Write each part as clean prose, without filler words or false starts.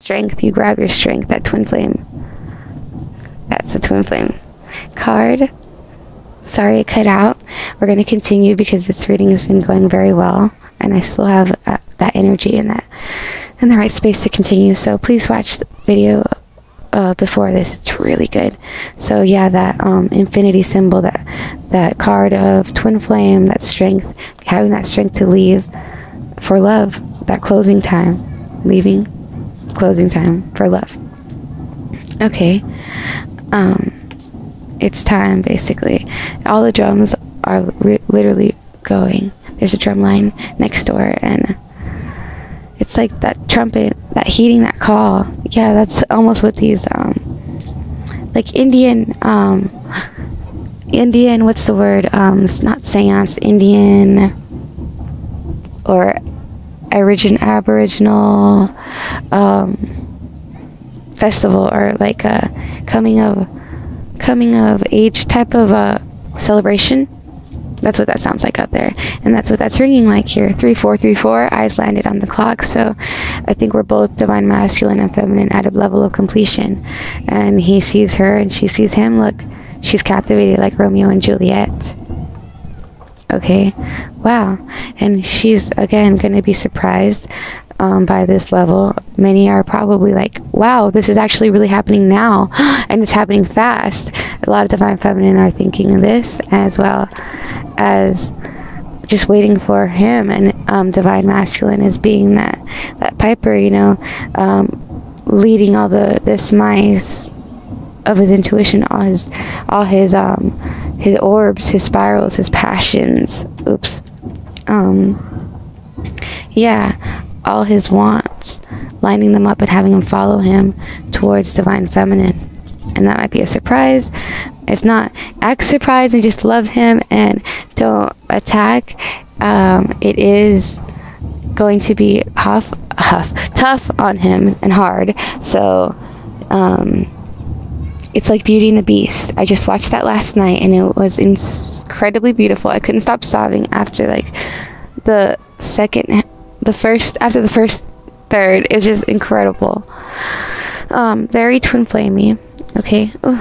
strength. You grab your strength, that twin flame. That's a twin flame card. Sorry it cut out. We're going to continue because this reading has been going very well, and I still have that energy and that in the right space to continue. So please watch the video before this. It's really good. So yeah, that infinity symbol, that card of twin flame, that strength, having that strength to leave for love, that closing time, leaving, closing time for love. Okay. It's time, basically. All the drums are literally going. There's a drum line next door, and it's like that trumpet, that heeding that call. Yeah, that's almost what these like Indian, what's the word, it's not seance, Indian or Aboriginal festival, or like a coming of age type of celebration. That's what that sounds like out there, and that's what that's ringing like here. 3434, eyes landed on the clock. So I think we're both divine masculine and feminine at a level of completion, and he sees her and she sees him. Look, she's captivated like Romeo and Juliet. Okay, wow. And she's again going to be surprised by this level. Many are probably like, wow, this is actually really happening now, and it's happening fast. A lot of divine feminine are thinking of this, as well as just waiting for him, and divine masculine is being that piper, you know, leading all this mice of his intuition, all his orbs, his spirals, his passions. Oops. Yeah, all his wants, lining them up and having him follow him towards divine feminine. And that might be a surprise. If not, act surprised and just love him and don't attack. It is going to be tough on him and hard. So it's like Beauty and the Beast. I just watched that last night, and it was incredibly beautiful. I couldn't stop sobbing after like after the first third. It's just incredible. Very twin flamey. Okay. Ooh.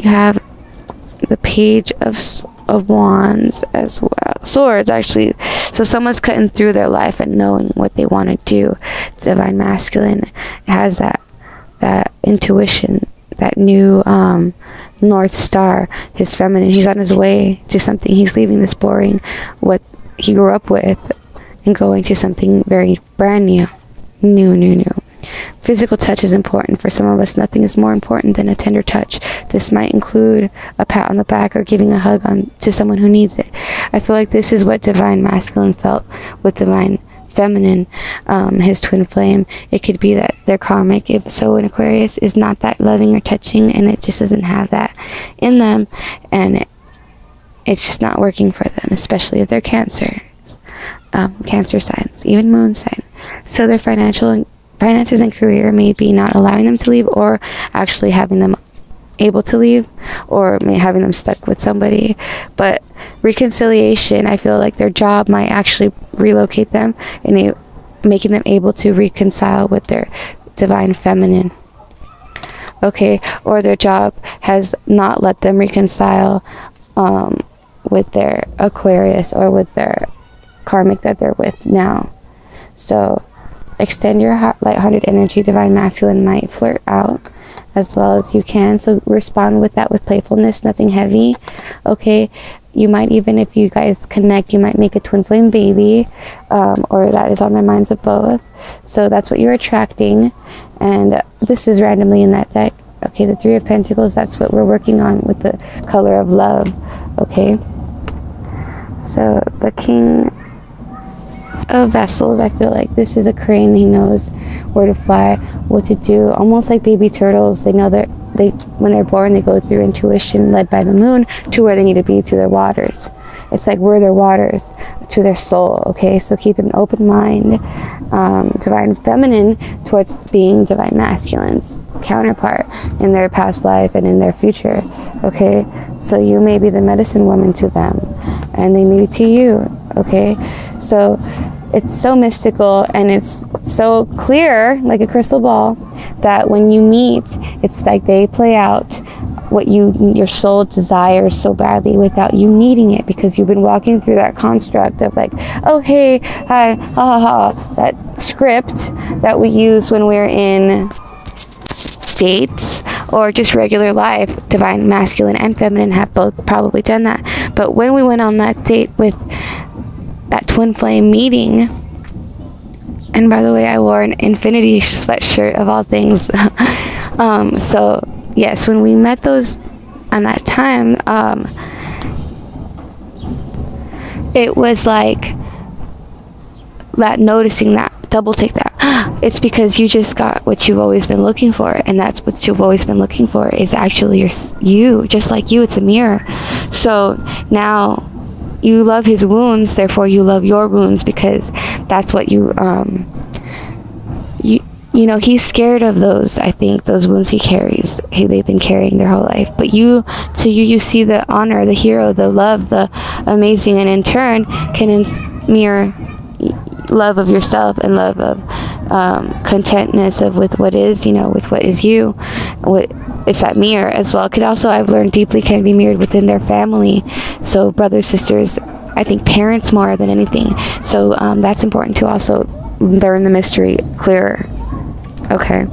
You have the Page of Wands as well. Swords, actually. So someone's cutting through their life and knowing what they want to do. Divine masculine has that intuition, that new North Star. His feminine, he's on his way to something. He's leaving this boring, what he grew up with, and going to something very brand new. New. Physical touch is important for some of us. Nothing is more important than a tender touch. This might include a pat on the back or giving a hug to someone who needs it. I feel like this is what divine masculine felt with divine feminine, his twin flame. It could be that their karmic, if so in Aquarius, is not that loving or touching, and it just doesn't have that in them, and it's just not working for them, especially if they're Cancer signs, even moon sign. So their finances and career may be not allowing them to leave, or actually having them able to leave, or having them stuck with somebody. But reconciliation, I feel like their job might actually relocate them, and making them able to reconcile with their divine feminine. Okay, or their job has not let them reconcile with their Aquarius or with their karmic that they're with now. So extend your light-hearted energy. Divine masculine might flirt out as well as you can, so respond with that with playfulness, nothing heavy. Okay, you might, even if you guys connect, you might make a twin flame baby, or that is on their minds of both. So that's what you're attracting, and this is randomly in that deck. Okay, the Three of Pentacles, that's what we're working on with the color of love. Okay, so the King of Vessels, I feel like this is a crane. He knows where to fly, what to do, almost like baby turtles. They know that when they're born, they go through intuition led by the moon to where they need to be, to their waters. It's like we're their waters to their soul. Okay, so keep an open mind. Divine feminine towards being divine masculine's counterpart in their past life and in their future. Okay, so you may be the medicine woman to them, and they may be to you. Okay, so it's so mystical, and it's so clear, like a crystal ball, that when you meet, it's like they play out what your soul desires so badly without you needing it, because you've been walking through that construct of like, oh hey, hi, ha ha ha, that script that we use when we're in dates or just regular life. Divine masculine and feminine have both probably done that. But when we went on that date with that twin flame meeting, and by the way, I wore an infinity sweatshirt of all things. So yes, when we met those on that time, it was like that, noticing that, double take that. It's because you just got what you've always been looking for, and that's what you've always been looking for is actually you, just like you. It's a mirror. So now you love his wounds, therefore you love your wounds, because that's what you know, he's scared of those, I think, those wounds he carries, they've been carrying their whole life. But you see the honor, the hero, the love, the amazing, and in turn can mirror love of yourself and love of contentness of with what is, with what is you. It's that mirror as well. It could also, I've learned deeply, can be mirrored within their family. So brothers, sisters, I think parents more than anything. So that's important to also learn the mystery clearer. Okay.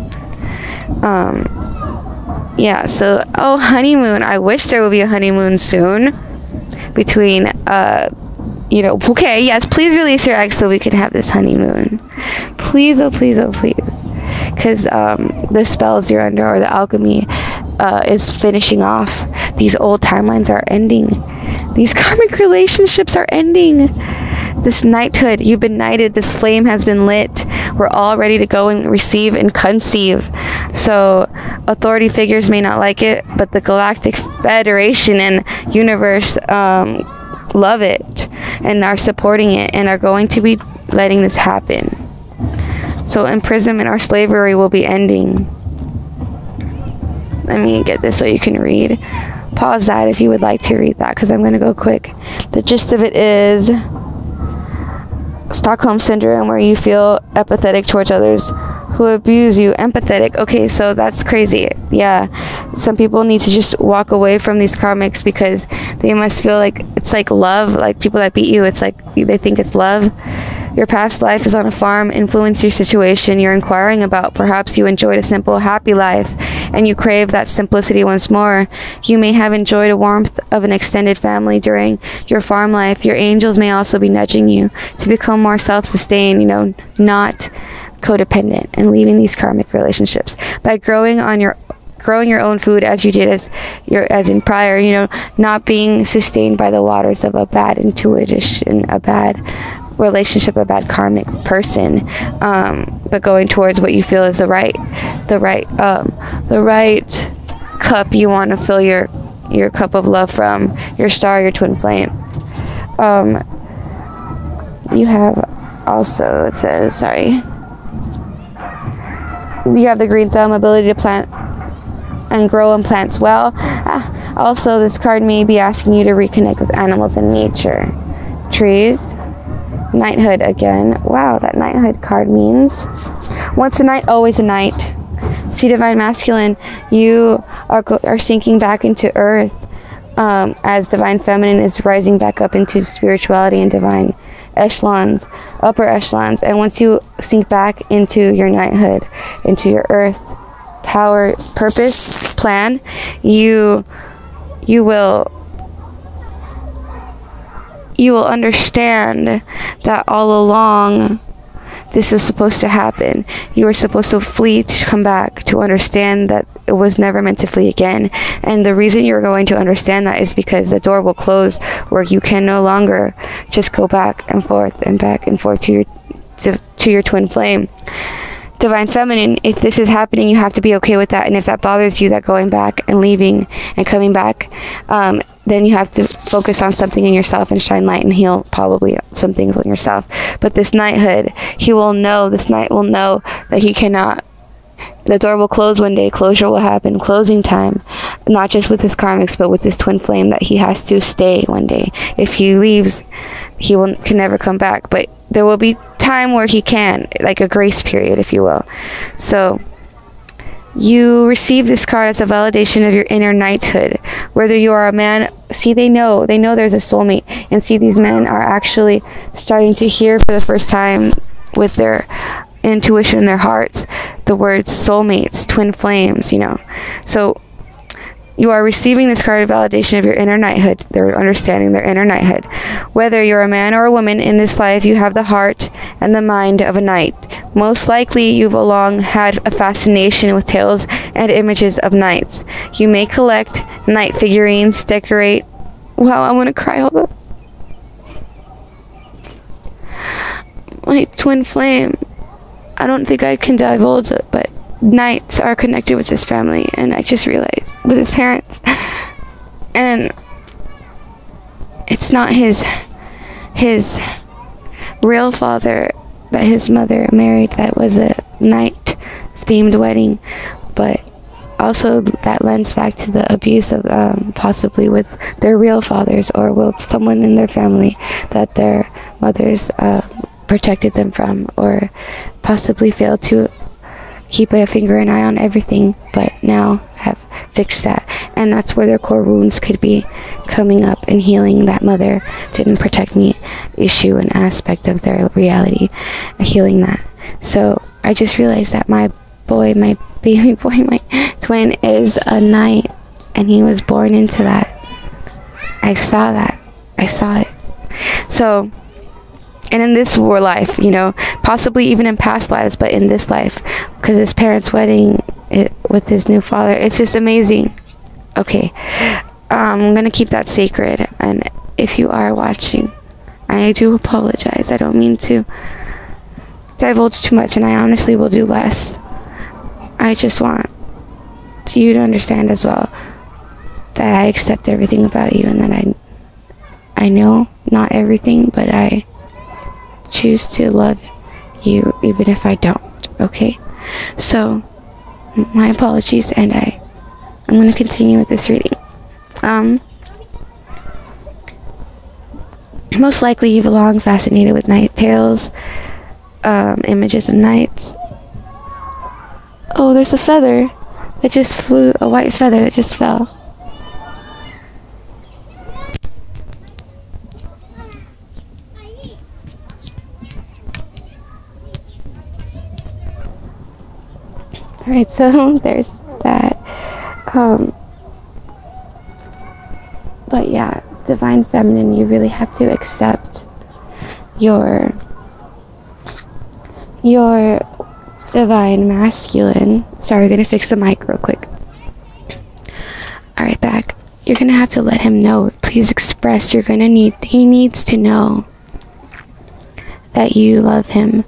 Yeah, so, honeymoon. I wish there would be a honeymoon soon between, okay, yes, please release your ex so we can have this honeymoon. Please, oh please, oh please. Because the spells you're under, or the alchemy, is finishing off. These old timelines are ending. These karmic relationships are ending. This knighthood, you've been knighted, this flame has been lit. We're all ready to go and receive and conceive. So authority figures may not like it, but the Galactic Federation and universe love it and are supporting it and are going to be letting this happen. So imprisonment or slavery will be ending. Let me get this so you can read. Pause that if you would like to read that, because I'm going to go quick. The gist of it is Stockholm Syndrome, where you feel apathetic towards others who abuse you. Empathetic. Okay, so that's crazy. Yeah. Some people need to just walk away from these karmics because they must feel like it's like love. Like people that beat you, it's like they think it's love. Your past life is on a farm, influence your situation you're inquiring about. Perhaps you enjoyed a simple, happy life, and you crave that simplicity once more. You may have enjoyed a warmth of an extended family during your farm life. Your angels may also be nudging you to become more self-sustained, not codependent, and leaving these karmic relationships. By growing your own food as you did as in prior, not being sustained by the waters of a bad intuition, a bad relationship, a bad karmic person, but going towards what you feel is the right cup you want to fill your cup of love from, your star, your twin flame. You have also, it says, you have the green thumb, ability to plant and grow and plants well. Also, this card may be asking you to reconnect with animals and nature. Trees. Knighthood again. Wow, that knighthood card means once a knight, always a knight. See, divine masculine, you are sinking back into earth, as divine feminine is rising back up into spirituality and divine echelons, upper echelons. And once you sink back into your knighthood, into your earth power, purpose, plan, you will understand that all along this was supposed to happen. You were supposed to flee to come back, to understand that it was never meant to flee again. And the reason you're going to understand that is because the door will close where you can no longer just go back and forth to your twin flame. Divine feminine, if this is happening, you have to be okay with that. And if that bothers you, that going back and leaving and coming back, then you have to focus on something in yourself and shine light and heal probably some things on yourself. But this knighthood, this knight will know that he cannot. The door will close one day, closure will happen, closing time, not just with his karmics, but with his twin flame, that he has to stay one day. If he leaves, can never come back. But there will be time where he can, like a grace period, if you will. So you receive this card as a validation of your inner knighthood. Whether you are a man, see, they know there's a soulmate. And see, these men are actually starting to hear for the first time with their intuition in their hearts the words soulmates, twin flames, you know. So you are receiving this card of validation of your inner knighthood. They're understanding their inner knighthood. Whether you're a man or a woman in this life, you have the heart and the mind of a knight. Most likely, you've long had a fascination with tales and images of knights. You may collect knight figurines, decorate... Wow, I'm gonna cry. Hold up. My twin flame. I don't think I can divulge it, but knights are connected with his family, and I just realized, with his parents. And it's not his real father that his mother married that was a knight themed wedding, but also that lends back to the abuse of possibly with their real fathers, or with someone in their family that their mothers protected them from, or possibly failed to keep a finger and eye on everything, but now have fixed that. And that's where their core wounds could be coming up and healing that mother didn't protect me issue and aspect of their reality, healing that. So I just realized that my boy, my baby boy, my twin is a knight, and he was born into that. I saw that. I saw it. So, and in this war life, you know, possibly even in past lives, but in this life, because his parents' wedding with his new father, it's just amazing. Okay, I'm gonna keep that sacred, and if you are watching, I do apologize. I don't mean to divulge too much, and I honestly will do less. I just want you to understand as well that I accept everything about you, and that I know not everything, but I choose to love you even if I don't. Okay, so my apologies, and I'm going to continue with this reading. Most likely you've long fascinated with night tales, images of knights. Oh, there's a feather that just flew, a white feather that just fell. Alright, so there's that. But yeah, divine feminine, you really have to accept your divine masculine. Sorry, we're gonna fix the mic real quick. Alright, back. You're gonna have to let him know. Please express. He needs to know that you love him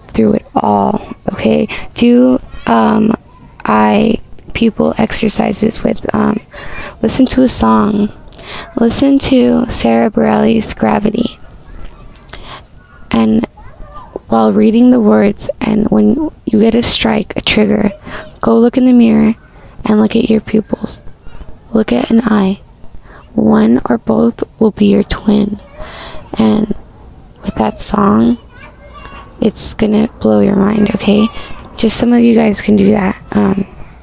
through it all. Okay, do pupil exercises with listen to a song, listen to Sarah Bareilles' Gravity, and while reading the words, and when you get a strike, a trigger, go look in the mirror and look at your pupils. Look at an eye. One or both will be your twin, and with that song, it's gonna blow your mind. Okay, just some of you guys can do that,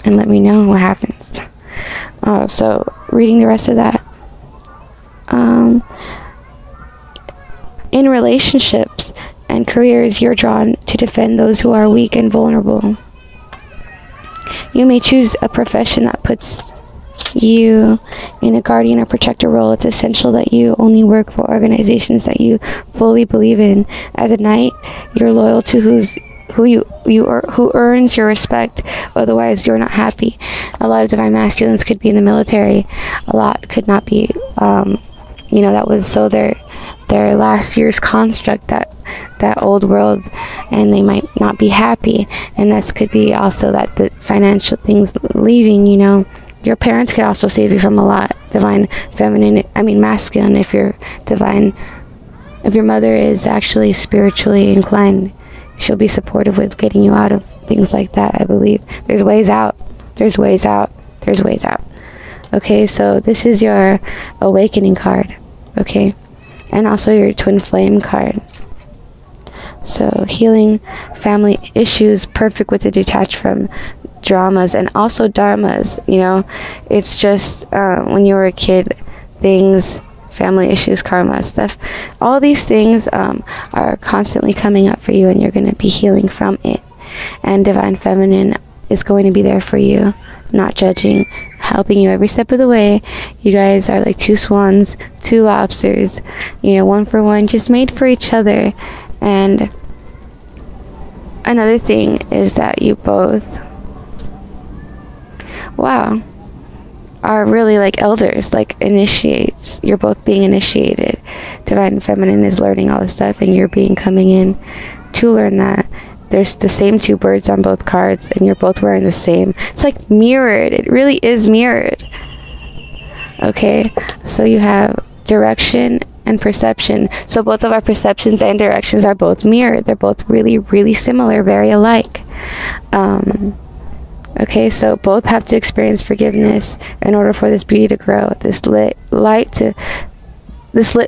and let me know what happens. So reading the rest of that. In relationships and careers, you're drawn to defend those who are weak and vulnerable. You may choose a profession that puts you in a guardian or protector role. It's essential that you only work for organizations that you fully believe in. As a knight, you're loyal to who earns your respect, otherwise you're not happy. A lot of divine masculines could be in the military, a lot could not be. You know, that was so their last year's construct, that old world, and they might not be happy. And this could be also that the financial things leaving. You know, your parents could also save you from a lot. Divine feminine, I mean masculine, if you're divine, if your mother is actually spiritually inclined, she'll be supportive with getting you out of things like that. I believe there's ways out. There's ways out. There's ways out. Okay, so this is your awakening card. Okay, and also your twin flame card. So healing family issues, perfect with the detached from dramas and also dharmas. You know, it's just when you were a kid, things, family issues, karma stuff, all these things are constantly coming up for you, and you're going to be healing from it. And Divine Feminine is going to be there for you, not judging, helping you every step of the way. You guys are like two swans, two lobsters, you know, one for one, just made for each other. And another thing is that you both, wow, are really like elders, like initiates. You're both being initiated. Divine Feminine is learning all this stuff, and you're coming in to learn that. There's the same two birds on both cards, and you're both wearing the same. It's like mirrored. It really is mirrored. Okay, so you have direction and perception. So both of our perceptions and directions are both mirrored. They're both really, really similar, very alike. Okay, so both have to experience forgiveness in order for this beauty to grow, this lit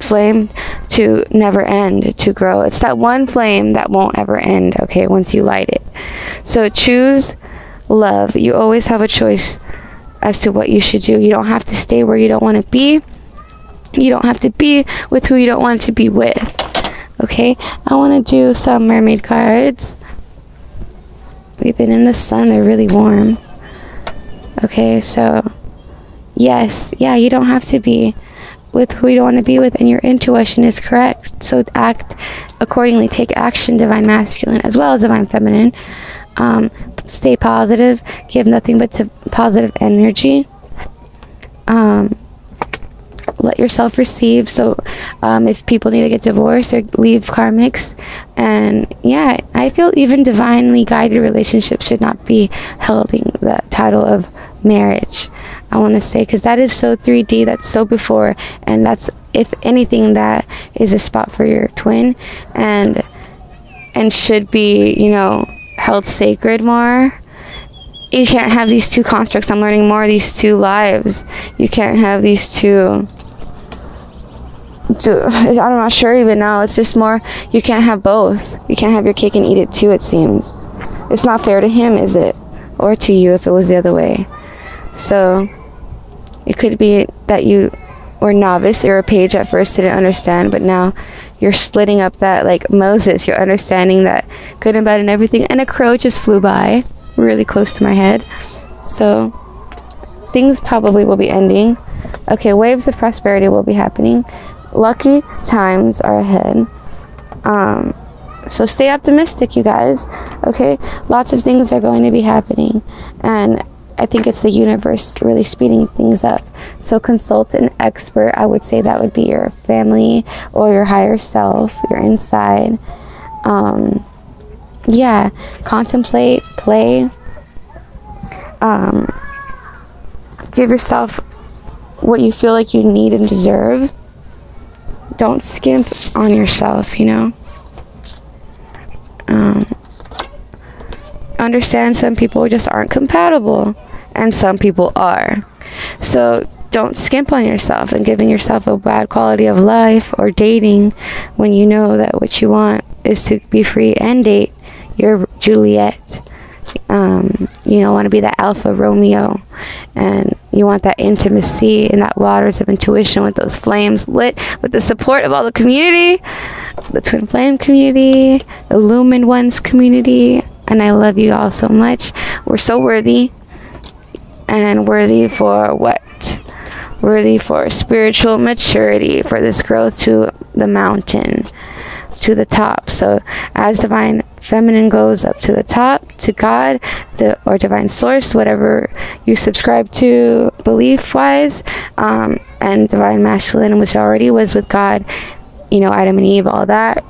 flame to never end, to grow. It's that one flame that won't ever end, okay, once you light it. So choose love. You always have a choice as to what you should do. You don't have to stay where you don't want to be. You don't have to be with who you don't want to be with. Okay, I want to do some mermaid cards. They've been in the sun, they're really warm. Okay, so yes, yeah, you don't have to be with who you don't want to be with, and your intuition is correct. So act accordingly, take action, Divine Masculine as well as Divine Feminine. Stay positive, give nothing but positive energy. Let yourself receive. So if people need to get divorced or leave karmics, and yeah, I feel even divinely guided relationships should not be holding the title of marriage, I want to say, because that is so 3D, that's so before, and that's, if anything, that is a spot for your twin, and should be, you know, held sacred more. You can't have these two constructs. I'm learning more of these two lives. You can't have these two. I'm not sure even now. It's just more, you can't have both. You can't have your cake and eat it too, it seems. It's not fair to him, is it? Or to you if it was the other way. So it could be that you were novice or a page at first, didn't understand, but now you're splitting up that, like Moses, you're understanding that good and bad and everything. And a crow just flew by really close to my head. So things probably will be ending. Okay, waves of prosperity will be happening. Lucky times are ahead. So stay optimistic, you guys. Okay, lots of things are going to be happening, and I think it's the universe really speeding things up. So consult an expert. I would say that would be your family or your higher self, your inside. Yeah, contemplate, play, give yourself what you feel like you need and deserve. Don't skimp on yourself, you know. Understand some people just aren't compatible, and some people are. So don't skimp on yourself and giving yourself a bad quality of life or dating when you know that what you want is to be free and date. You're Juliet. You know, want to be that alpha Romeo, and you want that intimacy and that waters of intuition with those flames lit with the support of all the community, the twin flame community, illumined ones community. And I love you all so much. We're so worthy, and worthy for what? Worthy for spiritual maturity, for this growth to the mountain, to the top. So as Divine Feminine goes up to the top, to God, or Divine Source, whatever you subscribe to belief wise, and Divine Masculine, which already was with God, you know, Adam and Eve, all that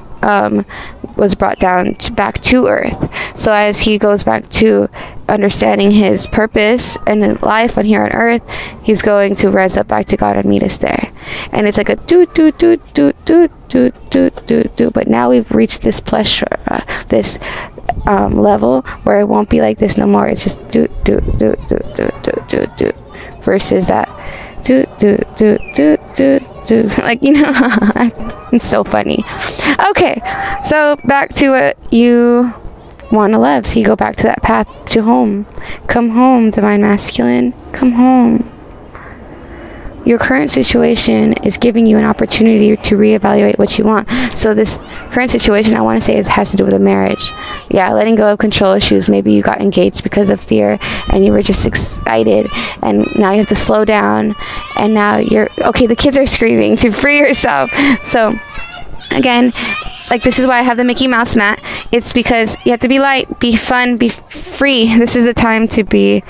was brought down back to earth. So as he goes back to understanding his purpose and his life on here on earth, he's going to rise up back to God and meet us there. And it's like a do do do do do do do do do. But now we've reached this pleasure, this level where it won't be like this no more. It's just do do do do do do do do, versus that Like, you know, it's so funny. Okay, so back to what you want to love. So you go back to that path to home. Come home, divine masculine. Come home. Your current situation is giving you an opportunity to reevaluate what you want. So this current situation, I want to say, has to do with a marriage. Yeah, letting go of control issues. Maybe you got engaged because of fear and you were just excited, and now you have to slow down, and now you're okay, the kids are screaming to free yourself. So again, like, this is why I have the Mickey Mouse mat. It's because you have to be light, be fun, be free. This is the time to be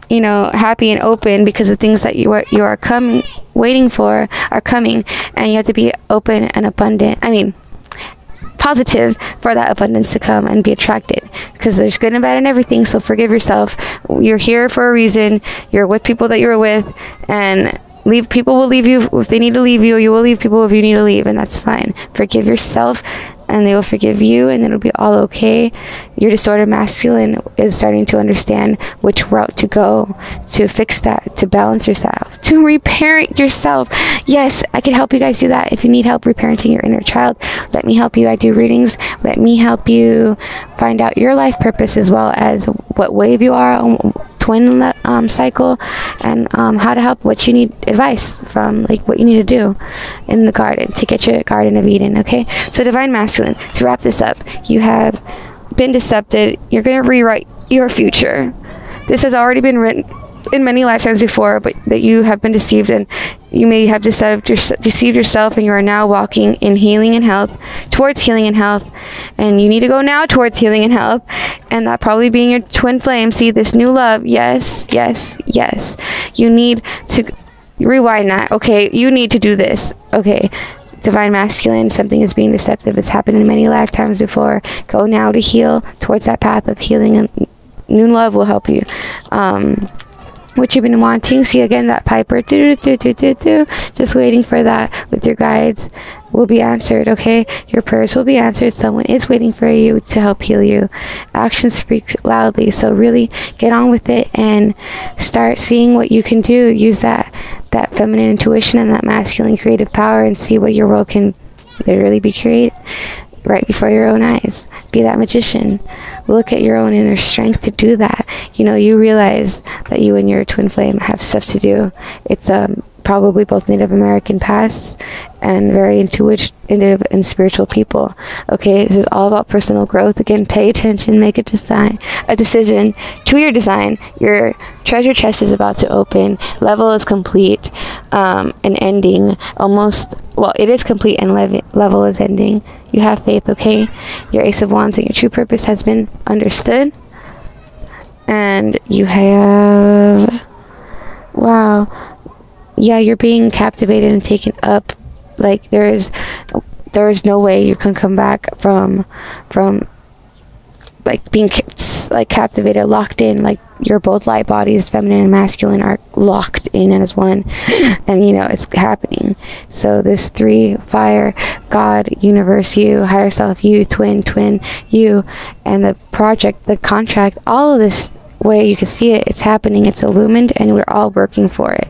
you know, happy and open, because the things that you are waiting for are coming, and you have to be open and abundant. I mean, positive for that abundance to come and be attracted, because there's good and bad in everything. So forgive yourself. You're here for a reason. You're with people that you were with, and people will leave you if they need to leave you. You will leave people if you need to leave, and that's fine. Forgive yourself, and they will forgive you, and it'll be all okay. Your disordered masculine is starting to understand which route to go to fix that, to balance yourself, to reparent yourself. Yes, I can help you guys do that. If you need help reparenting your inner child, let me help you. I do readings. Let me help you find out your life purpose, as well as what wave you are on twin cycle, and how to help, what you need advice from, like what you need to do in the garden to get your Garden of Eden. Okay, so divine masculine, to wrap this up, you have been decepted. You're going to rewrite your future. This has already been written in many lifetimes before, but that you have been deceived, and you may have deceived yourself, and you are now walking in healing and health, towards healing and health, and you need to go now towards healing and health, and that probably being your twin flame. See this new love. Yes, yes, yes. You need to rewind that. Okay, you need to do this. Okay, divine masculine, something is being deceptive. It's happened in many lifetimes before. Go now to heal towards that path of healing, and new love will help you. What you've been wanting. See, again, that piper, just waiting for that with your guides, will be answered. Okay, your prayers will be answered. Someone is waiting for you to help heal you. Actions speak loudly, so really get on with it and start seeing what you can do. Use that feminine intuition and that masculine creative power, and see what your world can literally be created right before your own eyes. Be that magician. Look at your own inner strength to do that. You know, you realize that you and your twin flame have stuff to do. It's probably both Native American pasts and very intuitive and spiritual people. Okay, this is all about personal growth. Again, pay attention, make a decision to your design. Your treasure chest is about to open. Level is complete, and ending almost. Well, it is complete, and level is ending. You have faith. Okay, your Ace of Wands and your true purpose has been understood, and you have, wow, yeah, you're being captivated and taken up. Like, there is no way you can come back from like being like captivated, locked in. Like, you're both light bodies, feminine and masculine, are locked in as one, and you know it's happening. So this 3, fire, God, universe, you, higher self, you, twin, you, and the project, the contract, all of this way you can see it, it's happening, it's illumined, and we're all working for it.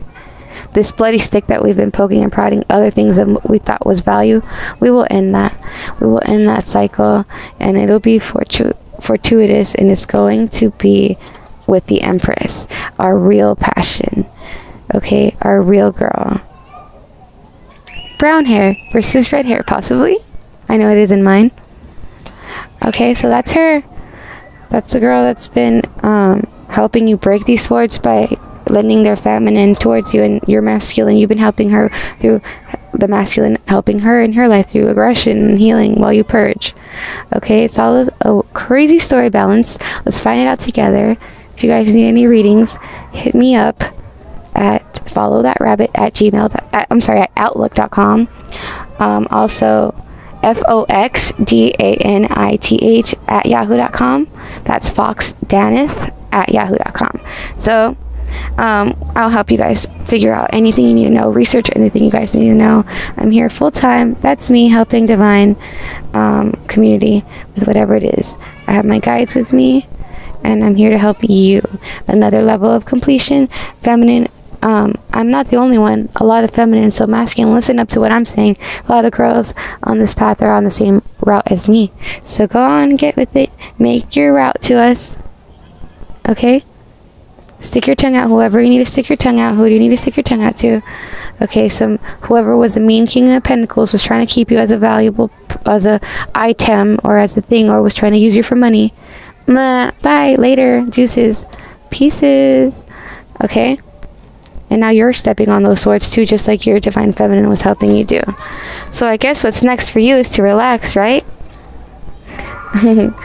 This bloody stick that we've been poking and prodding other things that we thought was value, we will end that. We will end that cycle, and it'll be fortuitous, and it's going to be with the Empress, our real passion. Okay, our real girl. Brown hair versus red hair, possibly. I know it is in mine. Okay, so that's her. That's the girl that's been helping you break these swords by lending their feminine towards you, and your masculine, you've been helping her through the masculine, helping her in her life through aggression and healing while you purge. Okay, it's all a crazy story balance. Let's find it out together. If you guys need any readings, hit me up at followthatrabbit at outlook.com. Also FOXDANITH at yahoo.com. That's foxdanith at yahoo.com. So I'll help you guys figure out anything you need to know, research anything you guys need to know. I'm here full time. That's me helping divine community with whatever it is. I have my guides with me, and I'm here to help you. Another level of completion, feminine I'm not the only one. A lot of feminine, so masculine, listen up to what I'm saying. A lot of girls on this path are on the same route as me. So go on, get with it. Make your route to us. Okay? Stick your tongue out, whoever you need to stick your tongue out. Who do you need to stick your tongue out to? Okay, whoever was the mean king of pentacles was trying to keep you as a valuable, as a item, or as a thing, or was trying to use you for money. Bye, later, deuces, pieces. Okay? And now you're stepping on those swords too, just like your divine feminine was helping you do. So I guess what's next for you is to relax, right?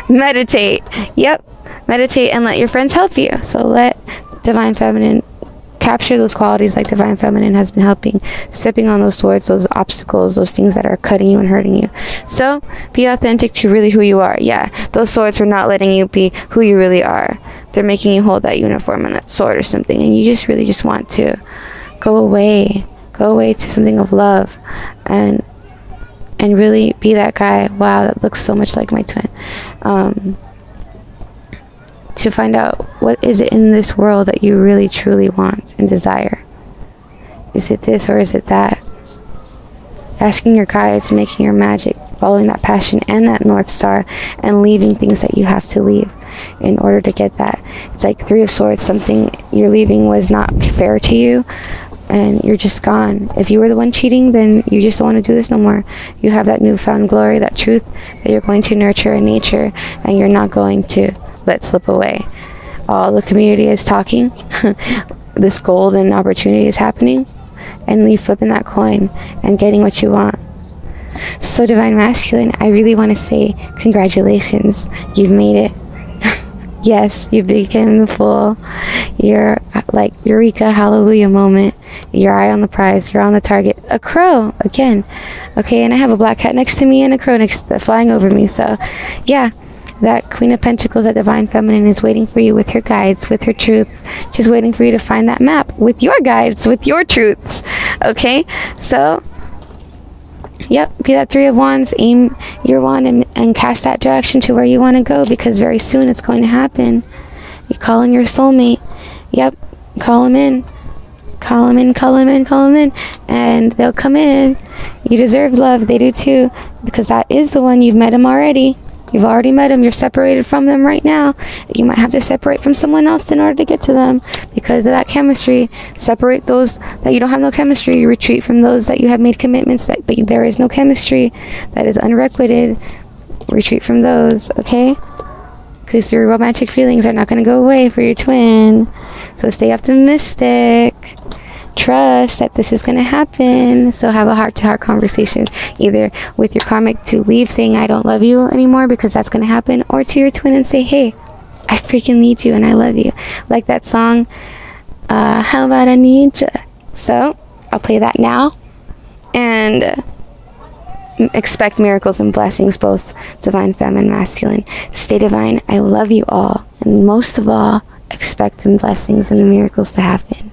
Meditate. Yep. Meditate and let your friends help you. So let divine feminine capture those qualities like divine feminine has been helping, stepping on those swords, those obstacles, those things that are cutting you and hurting you. So be authentic to really who you are. Yeah, those swords are not letting you be who you really are. They're making you hold that uniform and that sword or something, and you just really just want to go away to something of love and really be that guy. Wow, that looks so much like my twin. To find out what is it in this world that you really truly want and desire. Is it this or is it that? Asking your guides, making your magic, following that passion and that North Star, and leaving things that you have to leave in order to get that. It's like Three of Swords. Something you're leaving was not fair to you, and you're just gone. If you were the one cheating, then you just don't want to do this no more. You have that newfound glory, that truth that you're going to nurture in nature, and you're not going to let slip away. All the community is talking. This golden opportunity is happening, and you flipping that coin and getting what you want. So divine masculine, I really want to say congratulations. You've made it. Yes, you became the fool. You're like eureka, hallelujah moment. Your eye on the prize. You're on the target. A crow again. Okay, and I have a black cat next to me and a crow flying over me. So yeah, that Queen of Pentacles, that divine feminine, is waiting for you with her guides, with her truths, just waiting for you to find that map with your guides, with your truths. Okay, so yep, be that Three of Wands, aim your wand and cast that direction to where you want to go, because very soon it's going to happen. You call in your soulmate. Yep, call them in. Call them in, call them in, call them in, and they'll come in. You deserve love. They do too, because that is the one. You've met him already. You've already met them. You're separated from them right now. You might have to separate from someone else in order to get to them because of that chemistry. Separate those that you don't have no chemistry. You retreat from those that you have made commitments but there is no chemistry, that is unrequited. Retreat from those, okay? Because your romantic feelings are not going to go away for your twin. So stay optimistic. Trust that this is going to happen. So have a heart-to-heart conversation, either with your karmic to leave saying I don't love you anymore, because that's going to happen, or to your twin and say, hey, I freaking need you and I love you, like that song, how about I need you. So I'll play that now, and expect miracles and blessings, both divine, feminine, masculine. Stay divine. I love you all, and most of all, expect some blessings and miracles to happen.